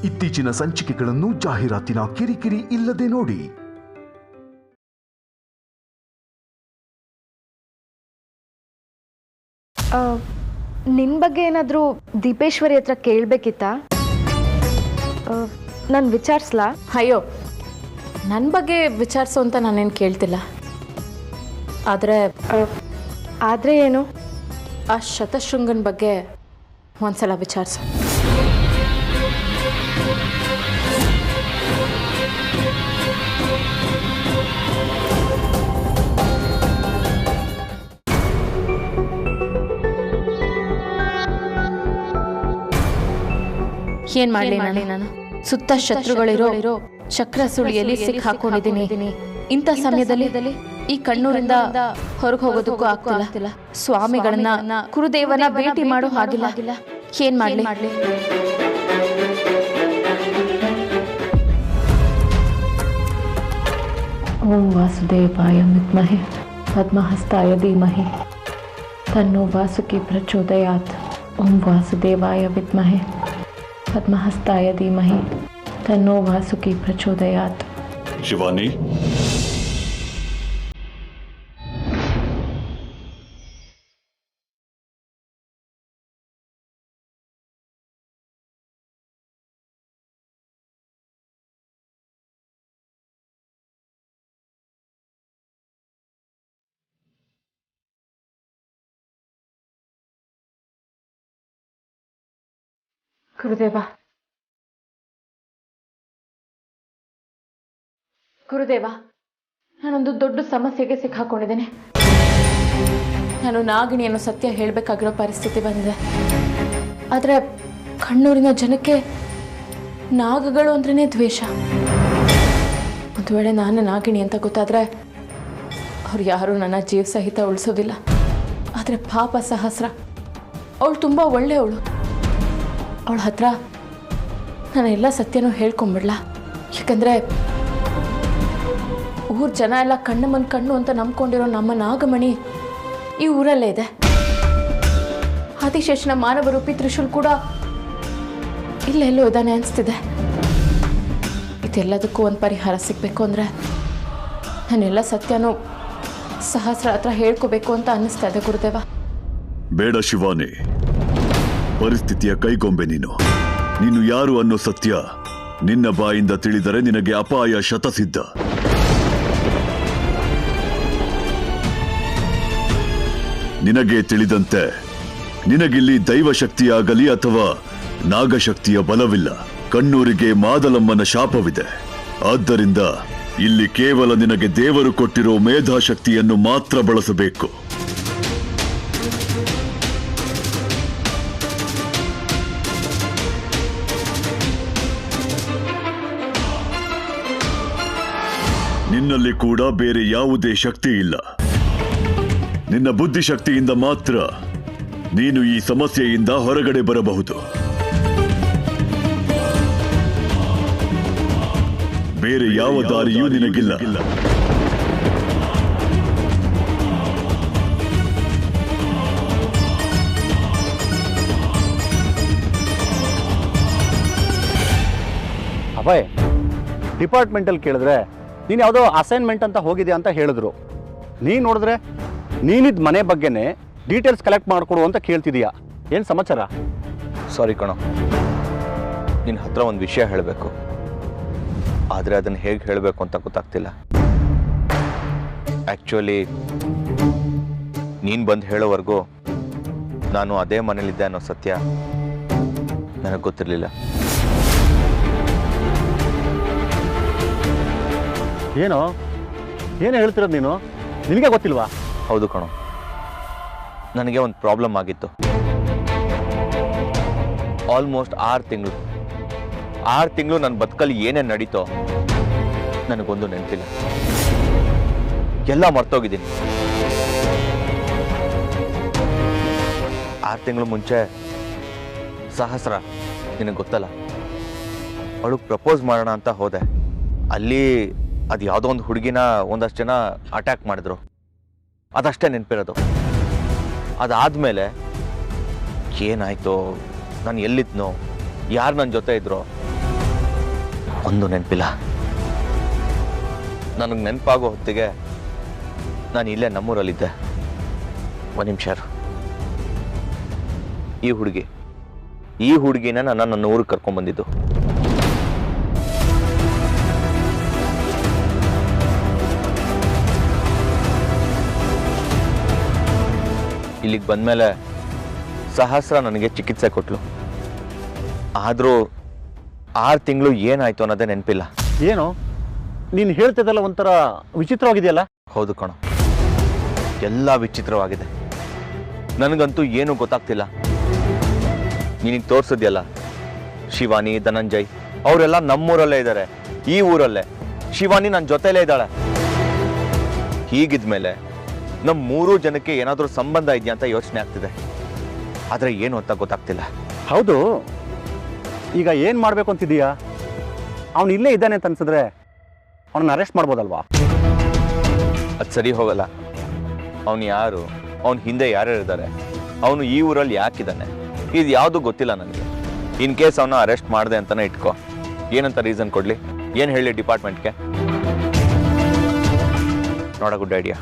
ಇತ್ತೀಚಿನ ಸಂಚಿಕೆಗಳನ್ನು ಜಾಹೀರಾತಿನ ಕಿರಿಕಿರಿ ಇಲ್ಲದೆ ನೋಡಿ. ನಿನ್ನ ಬಗ್ಗೆ ಏನಾದರೂ ದೀಪೇಶ್ವರಿ ಹತ್ರ ಕೇಳಬೇಕಿತ್ತಾ? ನಾನು ವಿಚಾರಿಸ್ಲಾ? ಅಯ್ಯೋ, ನನ್ನ ಬಗ್ಗೆ ವಿಚಾರಿಸು ಅಂತ ನಾನೇನು ಕೇಳ್ತಿಲ್ಲ. ಆದರೆ ಏನು? ಆ ಶತಶೃಂಗನ ಬಗ್ಗೆ ಒಂದ್ಸಲ ವಿಚಾರಿಸು. ಏನ್ ಮಾಡಲಿ ನಾನು? ಸುತ್ತ ಶತ್ರುಗಳಿರೋ ಚಕ್ರ ಸುಳಿಯಲ್ಲಿ ಸಿಕ್ಕಾಕೊಂಡಿದ್ದೀನಿ. ಇಂಥ ಸಮಯದಲ್ಲಿ ಈ ಕಣ್ಣೂರಿಂದ ಹೊರಗೆ ಹೋಗೋದಕ್ಕೂ ಆಗ್ತಿಲ್ಲ. ಸ್ವಾಮಿಗಳನ್ನ ಕುರುದೇವನ ಭೇಟಿ ಮಾಡೋ ಹಾಗಿಲ್ಲ. ಏನ್ ಮಾಡ್ಲಿ? ಓಂ ವಾಸುದೇವಾಯ ವಿದ್ಮಹೆ ಪದ್ಮಹಸ್ತಾಯ ಧೀಮಹಿ ತನ್ನೋ ವಾಸುಕಿ ಪ್ರಚೋದಯಾತ್. ಓಂ ವಾಸುದೇವಾಯ ವಿದ್ಮಹೆ ಪದ್ಮಹಸ್ತಾಯ ಧೀಮಹಿ ತನ್ನೋ ವಾಸುಕಿ ಪ್ರಚೋದಯಾತ್. ಶಿವಾನಿ, ಗುರುದೇವ, ನಾನೊಂದು ದೊಡ್ಡ ಸಮಸ್ಯೆಗೆ ಸಿಕ್ಕಾಕೊಂಡಿದ್ದೇನೆ. ನಾನು ನಾಗಿಣಿ ಅನ್ನೋ ಸತ್ಯ ಹೇಳಬೇಕಾಗಿರೋ ಪರಿಸ್ಥಿತಿ ಬಂದಿದೆ. ಆದರೆ ಕಣ್ಣೂರಿನ ಜನಕ್ಕೆ ನಾಗಗಳು ಅಂದ್ರೇ ದ್ವೇಷ. ಒಂದು ವೇಳೆ ನಾನು ನಾಗಿಣಿ ಅಂತ ಗೊತ್ತಾದರೆ ಅವ್ರು ಯಾರೂ ನನ್ನ ಜೀವ ಸಹಿತ ಉಳಿಸೋದಿಲ್ಲ. ಆದರೆ ಪಾಪ ಸಹಸ್ರ, ಅವಳು ತುಂಬ ಒಳ್ಳೆಯವಳು. ಅವಳ ಹತ್ರ ನಾನು ಎಲ್ಲ ಸತ್ಯನೂ ಹೇಳ್ಕೊಂಬಿಡ್ಲಾ? ಯಾಕಂದರೆ ಊರ ಜನ ಎಲ್ಲ ಕಣ್ಣಮ್ಮನ ಕಣ್ಣು ಅಂತ ನಂಬ್ಕೊಂಡಿರೋ ನಮ್ಮ ನಾಗಮಣಿ ಈ ಊರಲ್ಲೇ ಇದೆ. ಆದಿಶೇಷನ ಮಾನವರೂಪಿ ತ್ರಿಶೂಲ್ ಕೂಡ ಇಲ್ಲೆಲ್ಲೋ ಇದ್ದಾನೆ ಅನಿಸ್ತಿದೆ. ಇದೆಲ್ಲದಕ್ಕೂ ಒಂದು ಪರಿಹಾರ ಸಿಗಬೇಕು ಅಂದರೆ ನಾನೆಲ್ಲ ಸತ್ಯನೂ ಸಹಸ್ರ ಹತ್ರ ಹೇಳ್ಕೋಬೇಕು ಅಂತ ಅನ್ನಿಸ್ತಾ ಇದೆ ಗುರುದೇವ. ಬೇಡ ಶಿವಾನಿ, ಪರಿಸ್ಥಿತಿಯ ಕೈಗೊಂಬೆ ನೀನು ಯಾರು ಅನ್ನೋ ಸತ್ಯ ನಿನ್ನ ಬಾಯಿಂದ ತಿಳಿದರೆ ನಿನಗೆ ಅಪಾಯ ಶತಸಿದ್ಧ. ನಿನಗೆ ತಿಳಿದಂತೆ ನಿನಗಿಲ್ಲಿ ದೈವಶಕ್ತಿಯಾಗಲಿ ಅಥವಾ ನಾಗಶಕ್ತಿಯ ಬಲವಿಲ್ಲ. ಕಣ್ಣೂರಿಗೆ ಮಾದಲಮ್ಮನ ಶಾಪವಿದೆ. ಆದ್ದರಿಂದ ಇಲ್ಲಿ ಕೇವಲ ನಿನಗೆ ದೇವರು ಕೊಟ್ಟಿರೋ ಮೇಧಾಶಕ್ತಿಯನ್ನು ಮಾತ್ರ ಬಳಸಬೇಕು. ನಿನ್ನಲ್ಲಿ ಕೂಡ ಬೇರೆ ಯಾವುದೇ ಶಕ್ತಿ ಇಲ್ಲ. ನಿನ್ನ ಬುದ್ಧಿಶಕ್ತಿಯಿಂದ ಮಾತ್ರ ನೀನು ಈ ಸಮಸ್ಯೆಯಿಂದ ಹೊರಗಡೆ ಬರಬಹುದು. ಬೇರೆ ಯಾವ ದಾರಿಯೂ ನಿನಗಿಲ್ಲ. ಅಭಯ್, ಡಿಪಾರ್ಟ್ಮೆಂಟಲ್ಲಿ ಕೇಳಿದ್ರೆ ನೀನು ಯಾವುದೋ ಅಸೈನ್ಮೆಂಟ್ ಅಂತ ಹೋಗಿದೆ ಅಂತ ಹೇಳಿದ್ರು. ನೀನು ನೋಡಿದ್ರೆ ನೀನಿದ್ ಮನೆ ಬಗ್ಗೆನೇ ಡೀಟೇಲ್ಸ್ ಕಲೆಕ್ಟ್ ಮಾಡಿಕೊಡು ಅಂತ ಕೇಳ್ತಿದೀಯಾ? ಏನು ಸಮಾಚಾರ? ಸಾರಿ ಕಣೋ, ನಿನ್ನ ಹತ್ರ ಒಂದು ವಿಷಯ ಹೇಳಬೇಕು. ಆದರೆ ಅದನ್ನು ಹೇಗೆ ಹೇಳಬೇಕು ಅಂತ ಗೊತ್ತಾಗ್ತಿಲ್ಲ. ಆ್ಯಕ್ಚುಲಿ ನೀನು ಬಂದು ಹೇಳೋವರೆಗೂ ನಾನು ಅದೇ ಮನೇಲಿದ್ದೆ ಅನ್ನೋ ಸತ್ಯ ನನಗೆ ಗೊತ್ತಿರಲಿಲ್ಲ. ಏನು ಹೇಳ್ತಿರೋದು ನೀನು? ನಿನಗೆ ಗೊತ್ತಿಲ್ವಾ? ಹೌದು ಕಣೋ, ನನಗೆ ಒಂದು ಪ್ರಾಬ್ಲಮ್ ಆಗಿತ್ತು. ಆಲ್ಮೋಸ್ಟ್ 6 ತಿಂಗಳು ನನ್ನ ಬದುಕಲ್ಲಿ ಏನೇನು ನಡೀತೋ ನನಗೊಂದು ನೆನಪಿಲ್ಲ. ಎಲ್ಲ ಮರ್ತೋಗಿದ್ದೀನಿ. 6 ತಿಂಗಳು ಮುಂಚೆ ಸಹಸ್ರ, ನಿನಗೆ ಗೊತ್ತಲ್ಲ, ಅವಳು ಪ್ರಪೋಸ್ ಮಾಡೋಣ ಅಂತ ಹೋದೆ. ಅಲ್ಲಿ ಅದು ಯಾವುದೋ ಒಂದು ಹುಡುಗಿನ ಒಂದಷ್ಟು ಜನ ಅಟ್ಯಾಕ್ ಮಾಡಿದ್ರು. ಅದಷ್ಟೇ ನೆನಪಿರೋದು. ಅದಾದಮೇಲೆ ಏನಾಯ್ತೋ, ನಾನು ಎಲ್ಲಿದ್ನೋ, ಯಾರು ನನ್ನ ಜೊತೆ ಇದ್ರೋ ಒಂದು ನೆನಪಿಲ್ಲ. ನನಗೆ ನೆನಪಾಗೋ ಹೊತ್ತಿಗೆ ನಾನು ಇಲ್ಲೇ ನಮ್ಮೂರಲ್ಲಿದ್ದೆ. ಒಂದು ನಿಮಿಷ. ಈ ಹುಡುಗಿನ ನನ್ನ ಊರಿಗೆ ಕರ್ಕೊಂಡ್ಬಂದಿದ್ದು. ಇಲ್ಲಿಗೆ ಬಂದಮೇಲೆ ಸಹಸ್ರ ನನಗೆ ಚಿಕಿತ್ಸೆ ಕೊಟ್ಲು. ಆದರೂ 6 ತಿಂಗಳು ಏನಾಯ್ತು ಅನ್ನೋದೇ ನೆನಪಿಲ್ಲ. ಏನು ನೀನು ಹೇಳ್ತಿದ್ದಲ್ಲ ಒಂಥರ ವಿಚಿತ್ರವಾಗಿದೆಯಲ್ಲ? ಹೌದು ಕಣೋ, ಎಲ್ಲ ವಿಚಿತ್ರವಾಗಿದೆ. ನನಗಂತೂ ಏನೂ ಗೊತ್ತಾಗ್ತಿಲ್ಲ. ನಿನಗೆ ತೋರಿಸಿದ್ಯಲ್ಲ ಶಿವಾನಿ, ಧನಂಜಯ್ ಅವರೆಲ್ಲ ನಮ್ಮೂರಲ್ಲೇ ಇದ್ದಾರೆ, ಈ ಊರಲ್ಲೇ. ಶಿವಾನಿ ನನ್ನ ಜೊತೆಲೇ ಇದ್ದಾಳೆ. ಹೀಗಿದ್ಮೇಲೆ ನಮ್ಮ 3 ಜನಕ್ಕೆ ಏನಾದರೂ ಸಂಬಂಧ ಇದೆಯಾ ಅಂತ ಯೋಚನೆ ಆಗ್ತಿದೆ. ಆದರೆ ಏನು ಅಂತ ಗೊತ್ತಾಗ್ತಿಲ್ಲ. ಹೌದು, ಈಗ ಏನು ಮಾಡಬೇಕು ಅಂತಿದೀಯಾ? ಅವನು ಇಲ್ಲೇ ಇದ್ದಾನೆ ಅಂತ ಅನ್ಸಿದ್ರೆ ಅವನನ್ನ ಅರೆಸ್ಟ್ ಮಾಡ್ಬೋದಲ್ವಾ? ಅದು ಸರಿ ಹೋಗಲ್ಲ. ಅವನು ಯಾರು, ಅವನ ಹಿಂದೆ ಯಾರ್ಯಾರಿದ್ದಾರೆ, ಅವನು ಈ ಊರಲ್ಲಿ ಯಾಕಿದ್ದಾನೆ, ಇದು ಯಾವುದು ಗೊತ್ತಿಲ್ಲ ನನಗೆ. ಇನ್ ಕೇಸ್ ಅವನ ಅರೆಸ್ಟ್ ಮಾಡಿದೆ ಅಂತಾನೆ ಇಟ್ಕೋ, ಏನಂತ ರೀಸನ್ ಕೊಡ್ಲಿ? ಏನು ಹೇಳಿ ಡಿಪಾರ್ಟ್ಮೆಂಟ್ಗೆ? ನೋಡ, ಗುಡ್ ಐಡಿಯಾ.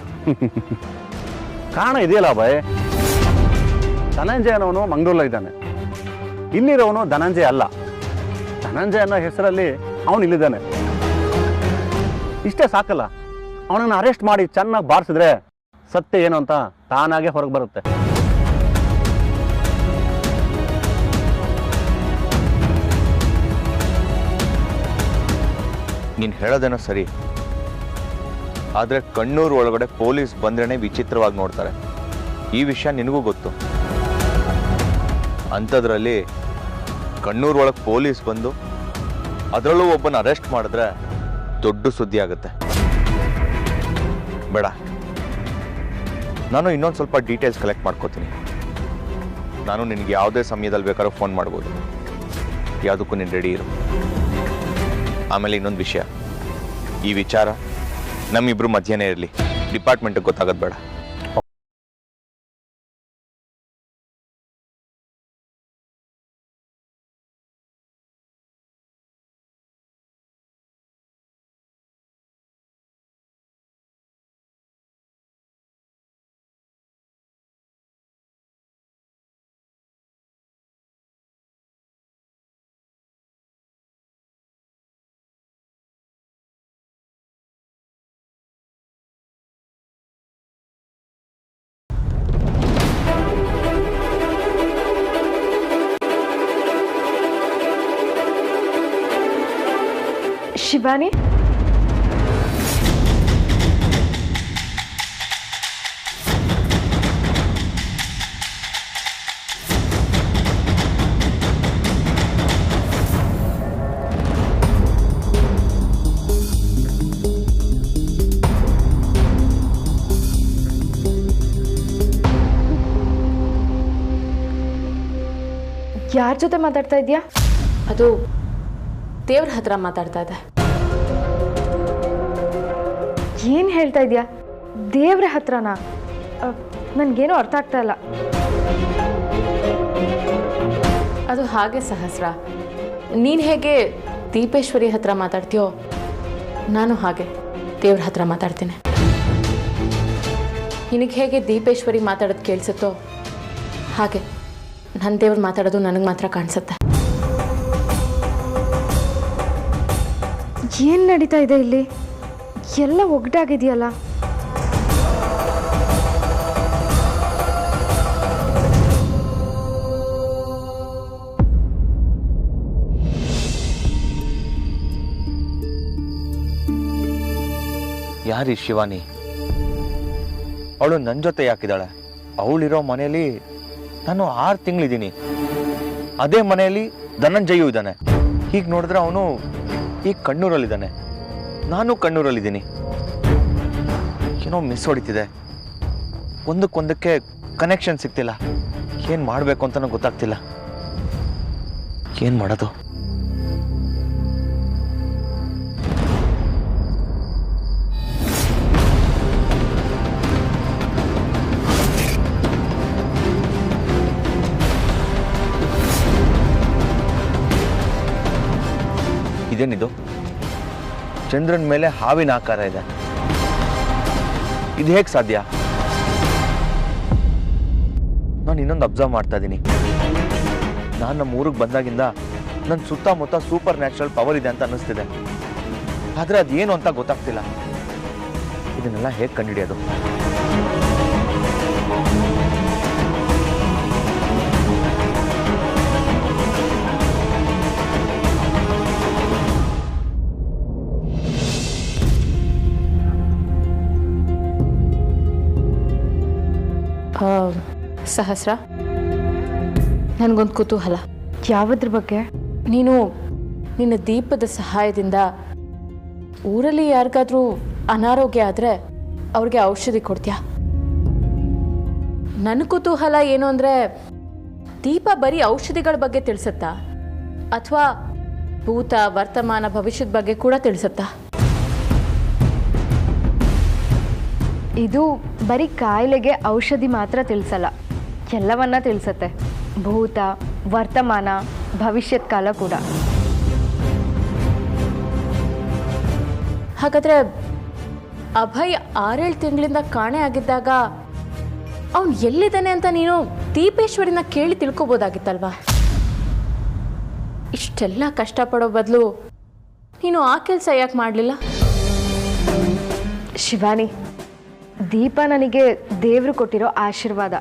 ಕಾರಣ ಇದೆಯಲ್ಲ ಬಾಯ್, ಧನಂಜಯ ಅನ್ನೋನು ಮಂಗಳೂರಲ್ಲಿ ಇದ್ದಾನೆ, ಇಲ್ಲಿರೋನು ಧನಂಜಯ ಅಲ್ಲ. ಧನಂಜಯ ಅನ್ನೋ ಹೆಸರಲ್ಲಿ ಅವನು ಇಲ್ಲಿದ್ದಾನೆ. ಇಷ್ಟೇ ಸಾಕಲ್ಲ, ಅವನನ್ನು ಅರೆಸ್ಟ್ ಮಾಡಿ ಚೆನ್ನಾಗಿ ಬಾರಿಸಿದ್ರೆ ಸತ್ಯ ಏನು ಅಂತ ತಾನಾಗೆ ಹೊರಗೆ ಬರುತ್ತೆ. ನೀನು ಹೇಳೋದೇನೋ ಸರಿ, ಆದರೆ ಕಣ್ಣೂರು ಒಳಗಡೆ ಪೊಲೀಸ್ ಬಂದ್ರೇನೆ ವಿಚಿತ್ರವಾಗಿ ನೋಡ್ತಾರೆ. ಈ ವಿಷಯ ನಿನಗೂ ಗೊತ್ತು. ಅಂಥದ್ರಲ್ಲಿ ಕಣ್ಣೂರು ಒಳಗೆ ಪೊಲೀಸ್ ಬಂದು ಅದರಲ್ಲೂ ಒಬ್ಬನ ಅರೆಸ್ಟ್ ಮಾಡಿದ್ರೆ ದೊಡ್ಡ ಸುದ್ದಿ ಆಗುತ್ತೆ. ಬೇಡ, ನಾನು ಇನ್ನೊಂದು ಸ್ವಲ್ಪ ಡೀಟೇಲ್ಸ್ ಕಲೆಕ್ಟ್ ಮಾಡ್ಕೋತೀನಿ. ನಾನು ನಿನಗೆ ಯಾವುದೇ ಸಮಯದಲ್ಲಿ ಬೇಕಾದ್ರೂ ಫೋನ್ ಮಾಡ್ಬೋದು. ಯಾವುದಕ್ಕೂ ನೀನು ರೆಡಿ ಇರು. ಆಮೇಲೆ ಇನ್ನೊಂದು ವಿಷಯ, ಈ ವಿಚಾರ ನಮ್ಮಿಬ್ರು ಮಧ್ಯನೇ ಇರಲಿ, ಡಿಪಾರ್ಟ್ಮೆಂಟ್ಗೆ ಗೊತ್ತಾಗೋದು ಬೇಡ. ಶಿವಾನಿ, ಯಾರ ಜೊತೆ ಮಾತಾಡ್ತಾ ಇದೀಯಾ? ಅದು ದೇವ್ರ ಹತ್ರ ಮಾತಾಡ್ತಾ ಇದೆ. ಏನು ಹೇಳ್ತಾ ಇದೀಯಾ? ದೇವ್ರ ಹತ್ರನಾ? ನನಗೇನೂ ಅರ್ಥ ಆಗ್ತಾ ಇಲ್ಲ. ಅದು ಹಾಗೆ ಸಹಸ್ರ, ನೀನು ಹೇಗೆ ದೀಪೇಶ್ವರಿ ಹತ್ರ ಮಾತಾಡ್ತೀಯೋ, ನಾನು ಹಾಗೆ ದೇವ್ರ ಹತ್ರ ಮಾತಾಡ್ತೀನಿ. ನಿನಗೆ ಹೇಗೆ ದೀಪೇಶ್ವರಿ ಮಾತಾಡೋದು ಕೇಳಿಸುತ್ತೋ ಹಾಗೆ ನನ್ನ ದೇವ್ರು ಮಾತಾಡೋದು ನನಗೆ ಮಾತ್ರ ಕಾಣಿಸುತ್ತೆ. ಏನು ನಡೀತಾ ಇದೆ ಇಲ್ಲಿ? ಎಲ್ಲ ಒಗ್ಗಟಾಗಿದೆಯಲ್ಲ. ಯಾರೀ ಶಿವಾನಿ? ಅವಳು ನನ್ನ ಜೊತೆ ಯಾಕಿದ್ದಾಳೆ? ಅವಳಿರೋ ಮನೆಯಲ್ಲಿ ನಾನು 6 ತಿಂಗಳಿದ್ದೀನಿ. ಅದೇ ಮನೆಯಲ್ಲಿ ಧನಂಜಯು ಇದ್ದಾನೆ. ಹೀಗೆ ನೋಡಿದ್ರೆ ಅವನು ಈಗ ಕಣ್ಣೂರಲ್ಲಿದ್ದಾನೆ, ನಾನು ಕಣ್ಣೂರಲ್ಲಿದ್ದೀನಿ. ಏನೋ ಮಿಸ್ ಹೊಡಿತಿದೆ, ಒಂದಕ್ಕೊಂದಕ್ಕೆ ಕನೆಕ್ಷನ್ ಸಿಗ್ತಿಲ್ಲ. ಏನು ಮಾಡಬೇಕು ಅಂತನೂ ಗೊತ್ತಾಗ್ತಿಲ್ಲ. ಏನು ಮಾಡೋದು? ಇದೇನಿದು? ಚಂದ್ರನ ಮೇಲೆ ಹಾವಿನ ಆಕಾರ ಇದೆ. ಇದು ಹೇಗೆ ಸಾಧ್ಯ? ನಾನು ಇನ್ನೊಂದು ಅಬ್ಸರ್ವ್ ಮಾಡ್ತಾ ಇದ್ದೀನಿ. ನಾನು ನಮ್ಮ ಊರಿಗೆ ಬಂದಾಗಿಂದ ನನ್ನ ಸುತ್ತಮುತ್ತ ಸೂಪರ್ ನ್ಯಾಚುರಲ್ ಪವರ್ ಇದೆ ಅಂತ ಅನ್ನಿಸ್ತಿದೆ. ಆದರೆ ಅದೇನು ಅಂತ ಗೊತ್ತಾಗ್ತಿಲ್ಲ. ಇದನ್ನೆಲ್ಲ ಹೇಗೆ ಕಂಡುಹಿಡಿಯೋದು? ಸಹಸ್ರ, ನನಗೊಂದು ಕುತೂಹಲ. ಯಾವುದ್ರ ಬಗ್ಗೆ? ನೀನು ನಿನ್ನ ದೀಪದ ಸಹಾಯದಿಂದ ಊರಲ್ಲಿ ಯಾರಿಗಾದ್ರೂ ಅನಾರೋಗ್ಯ ಆದರೆ ಅವ್ರಿಗೆ ಔಷಧಿ ಕೊಡ್ತೀಯಾ? ನನ್ನ ಕುತೂಹಲ ಏನು ಅಂದರೆ, ದೀಪ ಬರೀ ಔಷಧಿಗಳ ಬಗ್ಗೆ ತಿಳಿಸುತ್ತಾ ಅಥವಾ ಭೂತ ವರ್ತಮಾನ ಭವಿಷ್ಯದ ಬಗ್ಗೆ ಕೂಡ ತಿಳಿಸುತ್ತಾ? ಇದು ಬರೀ ಕಾಯಿಲೆಗೆ ಔಷಧಿ ಮಾತ್ರ ತಿಳಿಸಲ್ಲ, ಎಲ್ಲವನ್ನ ತಿಳಿಸತ್ತೆ. ಭೂತ, ವರ್ತಮಾನ, ಭವಿಷ್ಯತ್ ಕಾಲ ಕೂಡ. ಹಾಗಾದರೆ ಅಭಯ್ 6-7 ತಿಂಗಳಿಂದ ಕಾಣೆ ಆಗಿದ್ದಾಗ ಅವನು ಎಲ್ಲಿದ್ದಾನೆ ಅಂತ ನೀನು ದೀಪೇಶ್ವರಿನ ಕೇಳಿ ತಿಳ್ಕೊಬೋದಾಗಿತ್ತಲ್ವಾ? ಇಷ್ಟೆಲ್ಲ ಕಷ್ಟಪಡೋ ಬದಲು ನೀನು ಆ ಕೆಲಸ ಯಾಕೆ ಮಾಡಲಿಲ್ಲ? ಶಿವಾನಿ, ದೀಪ ನನಗೆ ದೇವರು ಕೊಟ್ಟಿರೋ ಆಶೀರ್ವಾದ.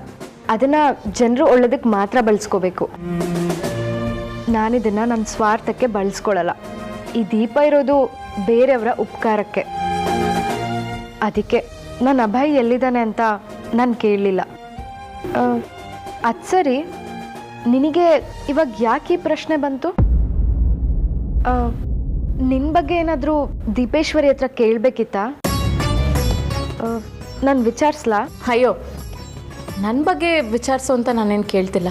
ಅದನ್ನು ಜನರು ಒಳ್ಳೇದಕ್ಕೆ ಮಾತ್ರ ಬಳಸ್ಕೋಬೇಕು. ನಾನಿದನ್ನು ನನ್ನ ಸ್ವಾರ್ಥಕ್ಕೆ ಬಳಸ್ಕೊಳ್ಳಲ್ಲ. ಈ ದೀಪ ಇರೋದು ಬೇರೆಯವರ ಉಪಕಾರಕ್ಕೆ. ಅದಕ್ಕೆ ನನ್ನ ಅಭಯ್ ಎಲ್ಲಿದ್ದಾನೆ ಅಂತ ನಾನು ಕೇಳಲಿಲ್ಲ. ಅದು ಸರಿ, ನಿನಗೆ ಇವಾಗ ಯಾಕೆ ಈ ಪ್ರಶ್ನೆ ಬಂತು? ನಿನ್ನ ಬಗ್ಗೆ ಏನಾದರೂ ದೀಪೇಶ್ವರಿ ಹತ್ರ ಕೇಳಬೇಕಿತ್ತಾ? ನಾನು ವಿಚಾರಿಸ್ಲಾ? ಅಯ್ಯೋ, ನನ್ನ ಬಗ್ಗೆ ವಿಚಾರಿಸು ಅಂತ ನಾನೇನು ಕೇಳ್ತಿಲ್ಲ.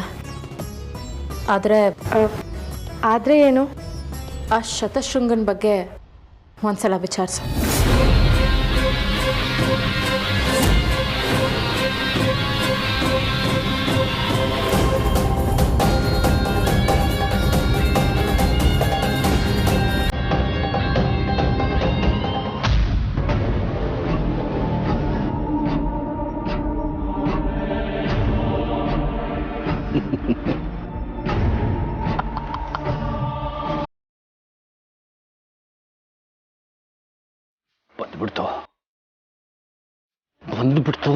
ಆದರೆ ಏನು? ಆ ಶತಶೃಂಗನ ಬಗ್ಗೆ ಒಂದ್ಸಲ ವಿಚಾರಿಸು. ಬಂದ್ಬಿಡ್ತು.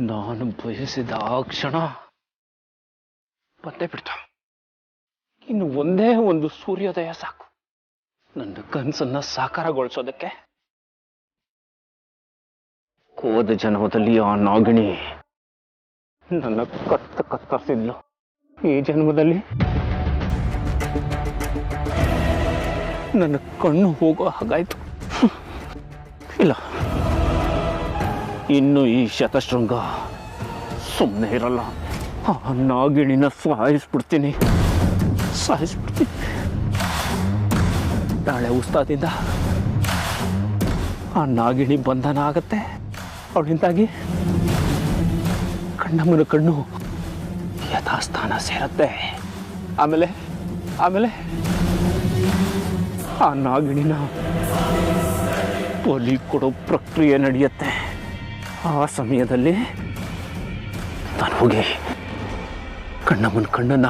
ನಾನು ಬಯಸಿದ ಆ ಕ್ಷಣ ಬಂದೇ ಬಿಡ್ತು. ಇನ್ನು ಒಂದೇ ಒಂದು ಸೂರ್ಯೋದಯ ಸಾಕು ನನ್ನ ಕನಸನ್ನ ಸಾಕಾರಗೊಳಿಸೋದಕ್ಕೆ. ಹೋದ ಜನ್ಮದಲ್ಲಿ ಆ ನಾಗಿಣಿ ನನ್ನ ಕತ್ತರಿಸಿದ್ಲು. ಈ ಜನ್ಮದಲ್ಲಿ ನನ್ನ ಕಣ್ಣು ಹೋಗೋ ಹಾಗಾಯ್ತು. ಇಲ್ಲ, ಇನ್ನು ಈ ಶತಶೃಂಗ ಸುಮ್ಮನೆ ಇರಲ್ಲ. ಆ ನಾಗಿಣಿನ ಸಾಯಿಸ್ಬಿಡ್ತೀನಿ. ನಾಳೆ ಉಸ್ತಾದಿಂದ ಆ ನಾಗಿಣಿ ಬಂಧನ ಆಗತ್ತೆ. ಅವಳಿಂದಾಗಿ ಕಣ್ಣಮ್ಮನ ಕಣ್ಣು ಯಥಾಸ್ಥಾನ ಸೇರತ್ತೆ. ಆಮೇಲೆ ಆ ನಾಗಿಣಿನ ಬಲಿ ಕೊಡೋ ಪ್ರಕ್ರಿಯೆ ನಡೆಯುತ್ತೆ. ಆ ಸಮಯದಲ್ಲಿ ನಾನು ಹೋಗಿ ಕಣ್ಣಮ್ಮನ ಕಣ್ಣನ್ನ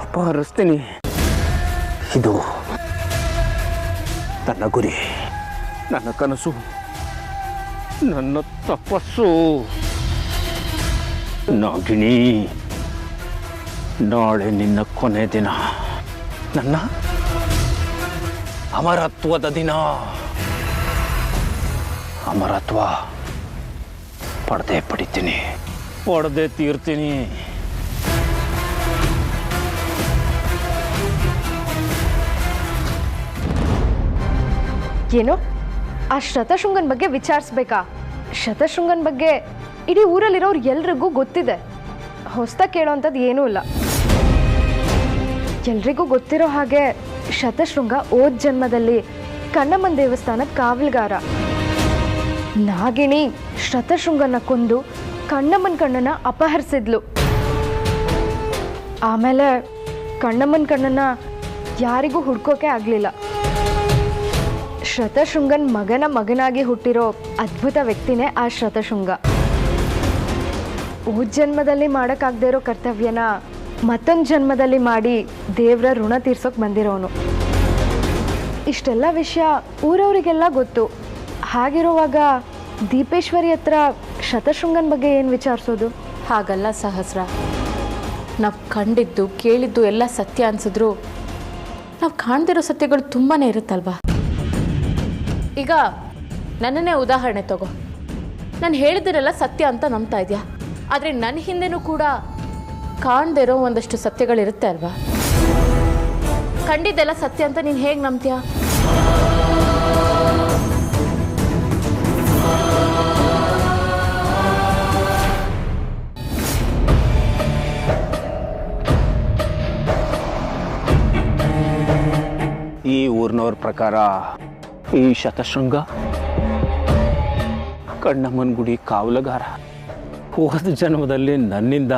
ಅಪಹರಿಸ್ತೀನಿ. ಇದು ನನ್ನ ಗುರಿ, ನನ್ನ ಕನಸು, ನನ್ನ ತಪಸ್ಸು. ನಾಗಿಣಿ, ನಾಳೆ ನಿನ್ನ ಕೊನೆ ದಿನ, ನನ್ನ ಅಮರತ್ವದ ದಿನ. ಅಮರತ್ವ ಪಡೆದೇ ತೀರ್ತೀನಿ. ಏನು? ಆ ಶತಶೃಂಗನ ಬಗ್ಗೆ ವಿಚಾರಿಸ್ಬೇಕಾ? ಶತಶೃಂಗನ ಬಗ್ಗೆ ಇಡೀ ಊರಲ್ಲಿರೋರು ಎಲ್ರಿಗೂ ಗೊತ್ತಿದೆ. ಹೊಸ್ದಾಗಿ ಕೇಳೋವಂಥದ್ದು ಏನೂ ಇಲ್ಲ. ಎಲ್ರಿಗೂ ಗೊತ್ತಿರೋ ಹಾಗೆ ಶತಶೃಂಗ ಓದ್ ಜನ್ಮದಲ್ಲಿ ಕಣ್ಣಮ್ಮನ ದೇವಸ್ಥಾನದ ಕಾವಲ್ಗಾರ. ನಾಗಿಣಿ ಶತಶೃಂಗನ ಕೊಂದು ಕಣ್ಣಮ್ಮನ ಕಣ್ಣನ್ನ ಅಪಹರಿಸಿದ್ಲು. ಆಮೇಲೆ ಕಣ್ಣಮ್ಮನ ಕಣ್ಣನ್ನ ಯಾರಿಗೂ ಹುಡ್ಕೋಕೆ ಆಗಲಿಲ್ಲ. ಶತಶೃಂಗನ್ ಮಗನಾಗಿ ಹುಟ್ಟಿರೋ ಅದ್ಭುತ ವ್ಯಕ್ತಿನೇ ಆ ಶತಶೃಂಗ. ಹೋದ ಜನ್ಮದಲ್ಲಿ ಮಾಡೋಕ್ಕಾಗದೇ ಇರೋ ಕರ್ತವ್ಯನ ಮತ್ತೊಂದು ಜನ್ಮದಲ್ಲಿ ಮಾಡಿ ದೇವರ ಋಣ ತೀರ್ಸೋಕೆ ಬಂದಿರೋನು. ಇಷ್ಟೆಲ್ಲ ವಿಷಯ ಊರವರಿಗೆಲ್ಲ ಗೊತ್ತು. ಹಾಗಿರುವಾಗ ದೀಪೇಶ್ವರಿ ಹತ್ರ ಶತಶೃಂಗನ ಬಗ್ಗೆ ಏನು ವಿಚಾರಿಸೋದು? ಹಾಗಲ್ಲ ಸಹಸ್ರ, ನಾವು ಕಂಡಿದ್ದು ಕೇಳಿದ್ದು ಎಲ್ಲ ಸತ್ಯ ಅನ್ಸಿದ್ರು ನಾವು ಕಾಣ್ದಿರೋ ಸತ್ಯಗಳು ತುಂಬಾ ಇರುತ್ತಲ್ವಾ. ಈಗ ನನ್ನನ್ನೇ ಉದಾಹರಣೆ ತಗೋ. ನಾನು ಹೇಳಿದಿರೆಲ್ಲ ಸತ್ಯ ಅಂತ ನಂಬ್ತಾ ಇದೆಯಾ, ಆದರೆ ನನ್ನ ಹಿಂದೆನೂ ಕೂಡ ಕಾಣ್ದಿರೋ ಒಂದಷ್ಟು ಸತ್ಯಗಳಿರುತ್ತೆ ಅಲ್ವಾ. ಕಂಡಿದ್ದೆಲ್ಲ ಸತ್ಯ ಅಂತ ನೀನು ಹೇಗೆ ನಂಬ್ತೀಯ? ಈ ಊರಿನವ್ರ ಪ್ರಕಾರ ಈ ಶತಶೃಂಗ ಕಣ್ಣಮ್ಮನ ಗುಡಿ ಕಾವಲುಗಾರ. ಹೋದ ಜನ್ಮದಲ್ಲಿ ನನ್ನಿಂದ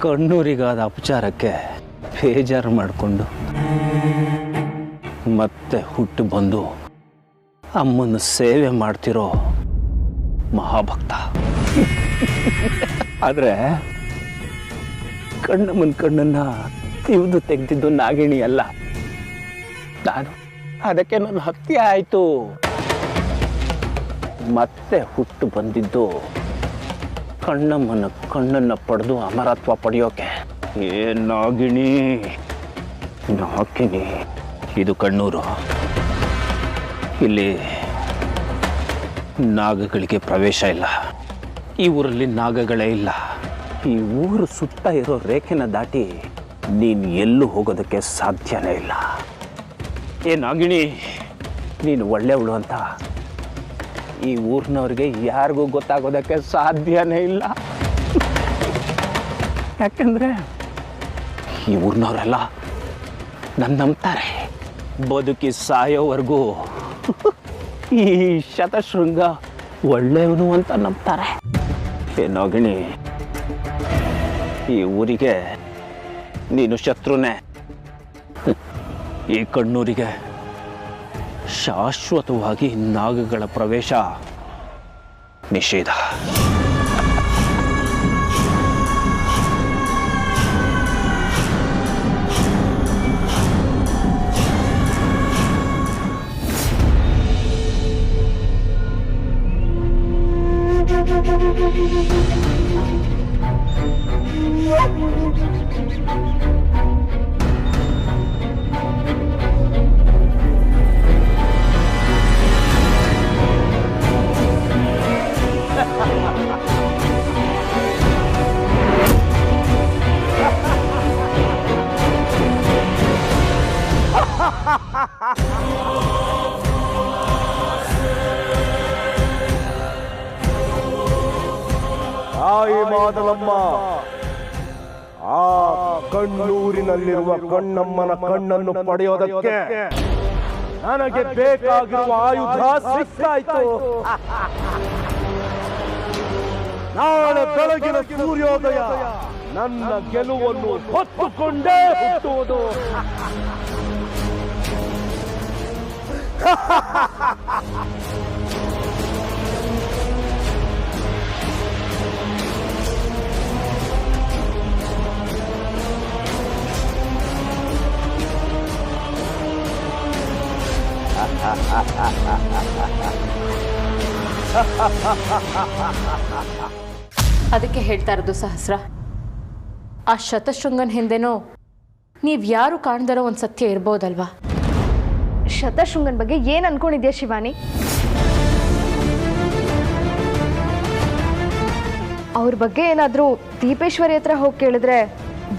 ಕಣ್ಣೂರಿಗಾದ ಅಪಚಾರಕ್ಕೆ ಬೇಜಾರು ಮಾಡಿಕೊಂಡು ಮತ್ತೆ ಹುಟ್ಟು ಬಂದು ಅಮ್ಮನ ಸೇವೆ ಮಾಡ್ತಿರೋ ಮಹಾಭಕ್ತ. ಆದರೆ ಕಣ್ಣಮ್ಮನ ಕಣ್ಣನ್ನು ತಿವಿದು ತೆಗೆದಿದ್ದು ನಾಗಿಣಿ ಅಲ್ಲ, ನಾನು. ಅದಕ್ಕೆ ನನ್ನ ಹತ್ಯೆ ಆಯಿತು. ಮತ್ತೆ ಹುಟ್ಟು ಬಂದಿದ್ದು ಕಣ್ಣಮ್ಮನ ಕಣ್ಣನ್ನು ಪಡೆದು ಅಮರತ್ವ ಪಡೆಯೋಕೆ. ನಾಗಿಣಿ ನಾಕಿನಿ, ಇದು ಕಣ್ಣೂರು. ಇಲ್ಲಿ ನಾಗಗಳಿಗೆ ಪ್ರವೇಶ ಇಲ್ಲ. ಈ ಊರಲ್ಲಿ ನಾಗಗಳೇ ಇಲ್ಲ. ಈ ಊರು ಸುತ್ತ ಇರೋ ರೇಖೆನ ದಾಟಿ ನೀನು ಎಲ್ಲೂ ಹೋಗೋದಕ್ಕೆ ಸಾಧ್ಯನೇ ಇಲ್ಲ. ನಾಗಿಣಿ, ನೀನು ಒಳ್ಳೆಯವಳು ಅಂತ ಈ ಊರಿನವ್ರಿಗೆ ಯಾರಿಗೂ ಗೊತ್ತಾಗೋದಕ್ಕೆ ಸಾಧ್ಯನೇ ಇಲ್ಲ. ಯಾಕೆಂದ್ರೆ ಈ ಊರಿನವರೆಲ್ಲ ನನ್ನ ನಂಬ್ತಾರೆ. ಬದುಕಿ ಸಾಯೋವರೆಗೂ ಈ ಶತಶೃಂಗ ಒಳ್ಳೆಯವನು ಅಂತ ನಂಬ್ತಾರೆ. ನಾಗಿಣಿ, ಈ ಊರಿಗೆ ನೀನು ಶತ್ರುನೇ. ಈ ಕಣ್ಣೂರಿಗೆ ಶಾಶ್ವತವಾಗಿ ನಾಗಗಳ ಪ್ರವೇಶ ನಿಷೇಧ. ತಾಯಿ ಮಾದಲಮ್ಮ ಆ ಕಣ್ಣೂರಿನಲ್ಲಿರುವ ಕಣ್ಣಮ್ಮನ ಕಣ್ಣನ್ನು ಪಡೆಯೋದಕ್ಕೆ ನನಗೆ ಬೇಕಾಗಿರುವ ಆಯುಧ ಸಿಕ್ಕಾಯ್ತು. ನಾಳೆ ಬೆಳಗಿನ ಸೂರ್ಯೋದಯ ನನ್ನ ಗೆಲುವನ್ನು ಹೊತ್ತುಕೊಂಡೇ ಹುಟ್ಟುವುದು. ಅದಕ್ಕೆ ಹೇಳ್ತಾ ಇರೋದು ಸಹಸ್ರ, ಆ ಶತಶೃಂಗನ ಹಿಂದೆನೋ ನೀವು ಯಾರು ಕಾಣ್ದಿರೋ ಒಂದು ಸತ್ಯ ಇರ್ಬೋದಲ್ವಾ. ಶತಶೃಂಗನ ಬಗ್ಗೆ ಏನು ಅನ್ಕೊಂಡಿದ್ಯಾ ಶಿವಾನಿ? ಅವ್ರ ಬಗ್ಗೆ ಏನಾದರೂ ದೀಪೇಶ್ವರಿ ಹತ್ರ ಹೋಗಿ ಕೇಳಿದ್ರೆ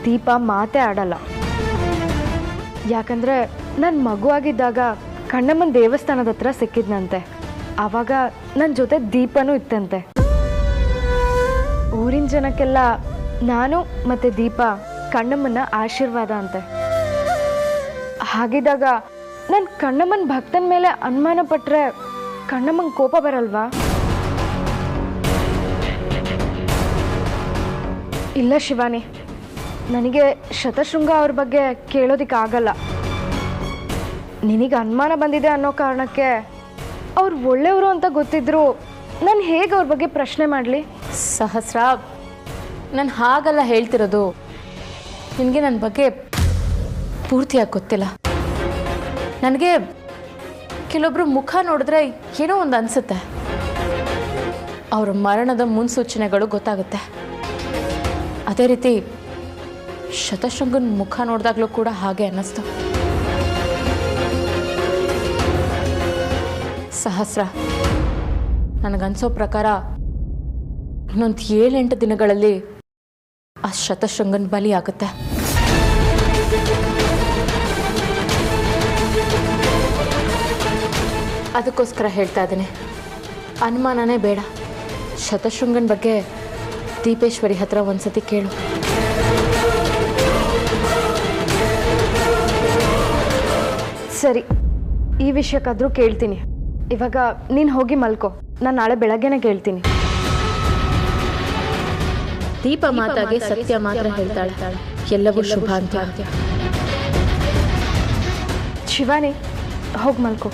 ದೀಪ ಮಾತೇ ಆಡಲ್ಲ. ಯಾಕಂದ್ರೆ ನನ್ನ ಮಗುವಾಗಿದ್ದಾಗ ಕಣ್ಣಮ್ಮನ ದೇವಸ್ಥಾನದ ಹತ್ರ ಸಿಕ್ಕಿದ್ನಂತೆ. ಆವಾಗ ನನ್ನ ಜೊತೆ ದೀಪನೂ ಇತ್ತಂತೆ. ಊರಿನ ಜನಕ್ಕೆಲ್ಲ ನಾನು ಮತ್ತೆ ದೀಪ ಕಣ್ಣಮ್ಮನ ಆಶೀರ್ವಾದ ಅಂತೆ. ಹಾಗಿದ್ದಾಗ ನಾನು ಕಣ್ಣಮ್ಮನ ಭಕ್ತನ ಮೇಲೆ ಅನುಮಾನ ಪಟ್ರೆ ಕಣ್ಣಮ್ಮಂಗೆ ಕೋಪ ಬರಲ್ವಾ? ಇಲ್ಲ ಶಿವಾನಿ, ನನಗೆ ಶತಶೃಂಗ ಅವ್ರ ಬಗ್ಗೆ ಕೇಳೋದಿಕ್ಕಾಗಲ್ಲ. ನಿನಗೆ ಅನುಮಾನ ಬಂದಿದೆ ಅನ್ನೋ ಕಾರಣಕ್ಕೆ ಅವ್ರು ಒಳ್ಳೆಯವರು ಅಂತ ಗೊತ್ತಿದ್ರು ನಾನು ಹೇಗೆ ಅವ್ರ ಬಗ್ಗೆ ಪ್ರಶ್ನೆ ಮಾಡಲಿ? ಸಹಸ್ರ, ನಾನು ಹಾಗಲ್ಲ ಹೇಳ್ತಿರೋದು. ನಿನಗೆ ನನ್ನ ಬಗ್ಗೆ ಪೂರ್ತಿಯಾಗಿ ಗೊತ್ತಿಲ್ಲ. ನನಗೆ ಕೆಲವೊಬ್ರು ಮುಖ ನೋಡಿದ್ರೆ ಏನೋ ಒಂದು ಅನಿಸುತ್ತೆ. ಅವರ ಮರಣದ ಮುನ್ಸೂಚನೆಗಳು ಗೊತ್ತಾಗುತ್ತೆ. ಅದೇ ರೀತಿ ಶತಶೃಂಗನ ಮುಖ ನೋಡಿದಾಗಲೂ ಕೂಡ ಹಾಗೆ ಅನ್ನಿಸ್ತು. ಸಹಸ್ರ, ನನಗನ್ಸೋ ಪ್ರಕಾರ ಇನ್ನೊಂದು 7-8 ದಿನಗಳಲ್ಲಿ ಆ ಶತಶೃಂಗನ ಬಲಿ ಆಗುತ್ತೆ. ಅದಕ್ಕೋಸ್ಕರ ಹೇಳ್ತಾ ಇದ್ದೀನಿ, ಅನುಮಾನನೇ ಬೇಡ. ಶತಶೃಂಗನ ಬಗ್ಗೆ ದೀಪೇಶ್ವರಿ ಹತ್ರ ಒಂದ್ಸತಿ ಕೇಳು. ಸರಿ, ಈ ವಿಷಯಕ್ಕಾದರೂ ಕೇಳ್ತೀನಿ. ಇವಾಗ ನೀನು ಹೋಗಿ ಮಲ್ಕೋ, ನಾನು ನಾಳೆ ಬೆಳಗ್ಗೆನೇ ಕೇಳ್ತೀನಿ. ದೀಪ ಮಾತಾಗೆ ಸತ್ಯ ಮಾತ್ರ ಹೇಳ್ತಾಳೆ. ಎಲ್ಲವೂ ಶುಭ ಅಂತ. ಶಿವಾನಿ, ಹೋಗಿ ಮಲ್ಕೋ.